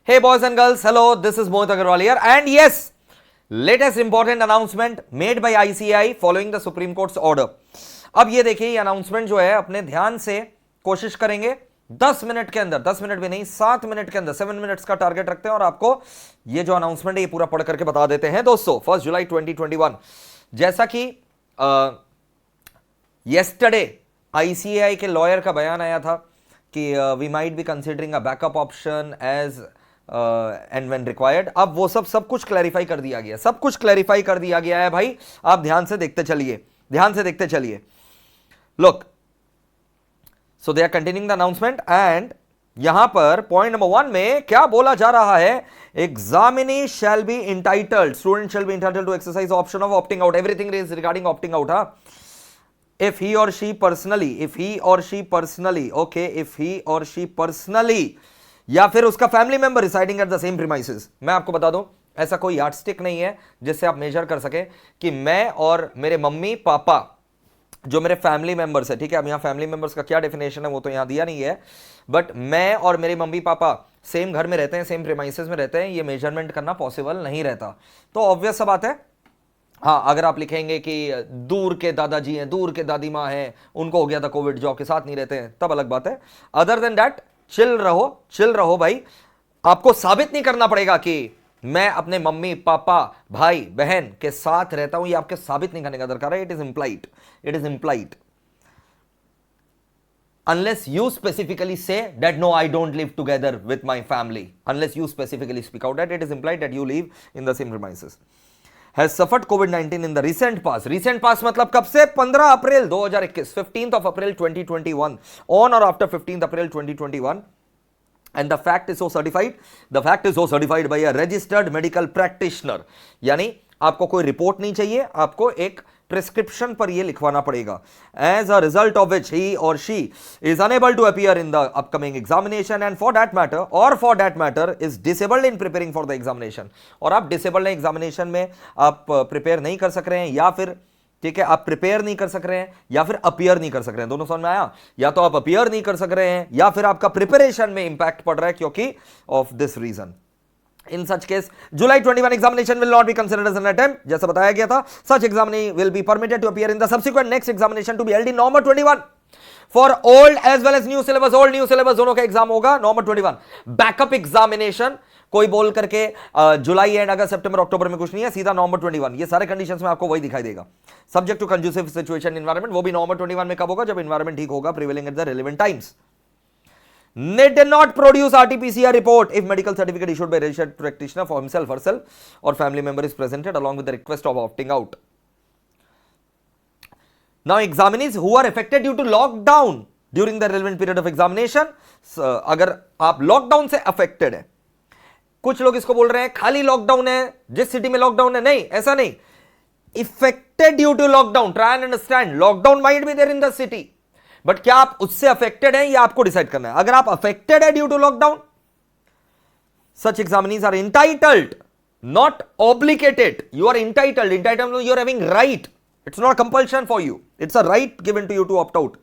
Hey boys and girls, hello, this is Mohit Agarwal here and yes, latest important announcement made by ICAI following the Supreme Court's order. अब ये देखिए ये announcement जो है अपने ध्यान से कोशिश करेंगे 10 मिनट के अंदर, 10 मिनट भी नहीं 7 मिनट के अंदर 7 मिनट्स का टारगेट रखते हैं और आपको ये जो अनाउंसमेंट है ये पूरा पढ़ करके बता देते हैं दोस्तों। 1 जुलाई 2021 जैसा कि येस्टरडे ICAI के लॉयर का बयान आया था कि we might be considering a backup option as and when required. अब वो सब कुछ क्लैरिफाई कर दिया गया, सब कुछ क्लैरिफाई कर दिया गया है भाई। आप ध्यान से देखते चलिए, ध्यान से देखते चलिए। Look, so they are continuing the announcement and यहां पर पॉइंट नंबर 1 में क्या बोला जा रहा है, examinee shall be entitled, student shall be entitled to exercise option of opting out, everything is regarding opting out. हा, if he or she personally, या फिर उसका family member residing at the same premises. मैं आपको बता दूं, ऐसा कोई यार्डस्टिक नहीं है जिससे आप मेजर कर सके कि मैं और मेरे मम्मी पापा जो मेरे फैमिली मेंबर्स है, ठीक है। अब यहां फैमिली मेंबर्स का क्या डेफिनेशन है वो तो यहां दिया नहीं है, बट मैं और मेरे मम्मी पापा सेम घर में रहते हैं, सेम प्रीमाइसेस में रहते हैं, ये मेजरमेंट करना पॉसिबल नहीं रहता। तो ऑब्वियस सा बात है, हाँ, अगर आप लिखेंगे कि दूर के दादाजी हैं, दूर के दादी माँ हैं, उनको हो गया था कोविड, जो आपके साथ नहीं रहते हैं, तब अलग बात है। अदर देन दैट चिल रहो भाई। आपको साबित नहीं करना पड़ेगा कि मैं अपने मम्मी पापा भाई बहन के साथ रहता हूं, ये आपके साबित नहीं करने का दरकार है। It is implied unless you specifically say that no, I don't live together with my family, unless you specifically speak out that, it is implied that you live in the same premises. Has suffered COVID-19 in the recent past. Recent past मतलब कब से? 15 अप्रैल 2021, 15th of April 2021, on or after 15th April 2021, and the fact is so certified. The fact is so certified by a registered medical practitioner. यानी आपको कोई report नहीं चाहिए, आपको एक प्रिस्क्रिप्शन पर ये लिखवाना पड़ेगा। As a result of which he or she is unable to appear in the upcoming examination and for that matter is disabled in preparing for the examination. और आप disabled हैं, एग्जामिनेशन में आप प्रिपेयर नहीं कर सक रहे हैं, या फिर ठीक है आप प्रिपेयर नहीं कर सक रहे हैं, या फिर अपीयर नहीं कर सक रहे हैं। दोनों समझ में आया? या तो आप अपीयर नहीं कर सक रहे हैं या फिर आपका प्रिपरेशन में इंपैक्ट पड़ रहा है क्योंकि of this reason. In such case, July 21 examination will not be considered as an attempt. जैसा बताया गया था, such examinee will be permitted to appear in the subsequent next examination to be held in November 21. For old as well as new syllabus, old new syllabus दोनों का exam होगा November 21. Backup examination कोई बोल करके जुलाई and August सितंबर अक्टूबर में कुछ नहीं है, सीधा November 21। ये सारे कंडीशंस में आपको वही दिखाई देगा। Subject to conducive situation environment, वो भी November 21 में कब होगा? जब एनवायरनमेंट ठीक होगा, prevailing at the relevant times. Need not produce RT-PCR report if medical certificate issued by registered practitioner for himself, herself, or family member is presented along with the request of opting out. Now, examinees who are affected due to lockdown during the relevant period of examination, अगर आप lockdown से affected है, कुछ लोग इसको बोल रहे हैं खाली लॉकडाउन है, जिस सिटी में लॉकडाउन है, नहीं, ऐसा नहीं। Affected due to lockdown, try and understand, lockdown might be there in the city. But क्या आप उससे अफेक्टेड हैं, या आपको डिसाइड करना है। अगर आप अफेक्टेड है due to lockdown, such examinees are entitled, not obligated. You are entitled, you are having right, it's not compulsion for you, it's a right given to you to opt out.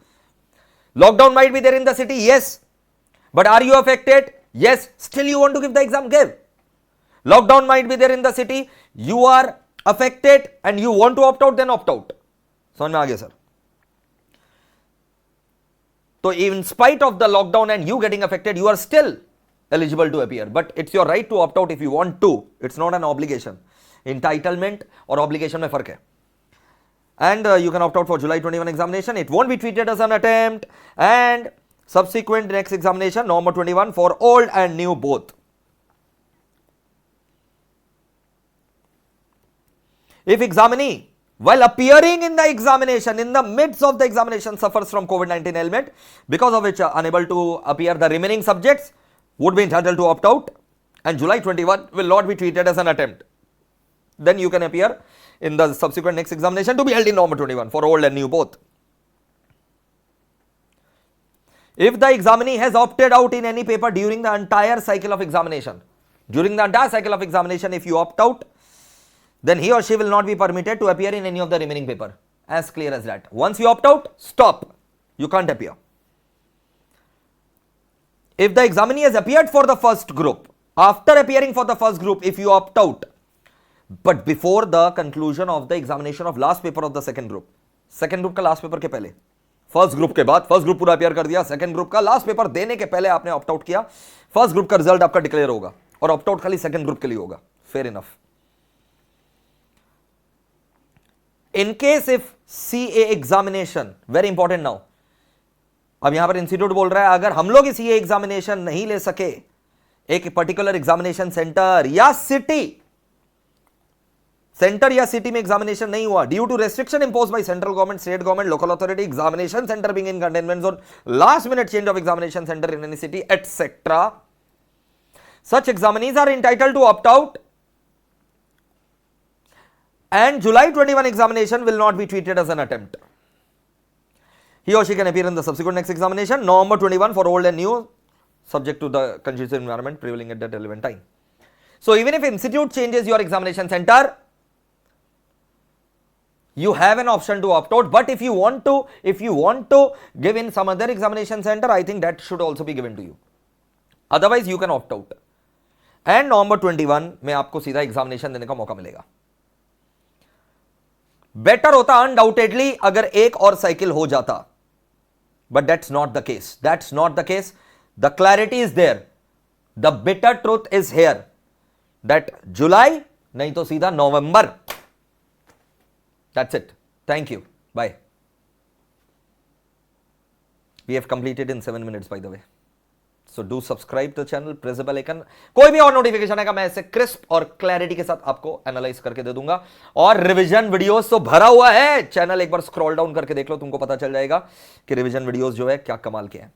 Lockdown might be there in the city, yes, but are you affected? Yes, still you want to give the exam, give. Lockdown might be there in the city, you are affected and you want to opt out, then opt out. समझ में आ गया sir? So in spite of the lockdown and you getting affected, you are still eligible to appear, but it's your right to opt out if you want to. It's not an obligation. Entitlement और obligation में फर्क है। And you can opt out for July 21 examination. It won't be treated as an attempt, and subsequent next examination November 21 for old and new both. If examinee while appearing in the examination, in the midst of the examination, suffers from COVID-19 ailment, because of which unable to appear, the remaining subjects would be entitled to opt out, and July 21 will not be treated as an attempt. Then you can appear in the subsequent next examination to be held in November 21 for old and new both. If the examinee has opted out in any paper during the entire cycle of examination, if you opt out, then he or she will not be permitted to appear in any of the remaining paper. As clear as that. Once you opt out, stop. You can't appear. If the examinee has appeared for the first group after appearing for the first group if you opt out, but before the conclusion of the examination of last paper of the second group. second group का last paper के पहले, first group के बाद, first group पूरा appear कर दिया, second group का last paper देने के पहले आपने ऑप्ट आउट किया, फर्स्ट ग्रुप का रिजल्ट आपका डिक्लेयर होगा और ऑप्ट आउट खाली सेकंड ग्रुप के लिए होगा. Fair enough. In case if CA examination, very important now, अब यहां पर इंस्टीट्यूट बोल रहा है अगर हम लोग सीए एग्जामिनेशन नहीं ले सके, एक पर्टिकुलर एग्जामिनेशन सेंटर या सिटी, सेंटर या सिटी में एग्जामिनेशन नहीं हुआ due to restriction impose by central government, state government, local authority, examination centre being in containment zone, last minute change of examination centre in any city etcetera, such examinees are entitled to opt out and July 21 examination will not be treated as an attempt. He or she can appear in the subsequent next examination, November 21 for old and new, subject to the conducive environment prevailing at that relevant time. So even if institute changes your examination center, you have an option to opt out, but if you want to give in some other examination center, I think that should also be given to you. Otherwise you can opt out. And November 21 में आपको सीधा examination देने का मौका मिलेगा. Better होता undoubtedly अगर एक और साइकिल हो जाता, but that's not the case. That's not the case. The clarity is there, the bitter truth is here that जुलाई नहीं तो सीधा नवंबर. That's it. Thank you. Bye. We have completed in 7 minutes by the way. So do subscribe to channel, press the bell icon. कोई भी और notification आएगा मैं ऐसे क्रिस्प और क्लैरिटी के साथ आपको एनालाइज करके दे दूंगा. और रिवीजन वीडियोस तो भरा हुआ है, चैनल एक बार स्क्रॉल डाउन करके देख लो, तुमको पता चल जाएगा कि रिवीजन वीडियोस जो है क्या कमाल के हैं.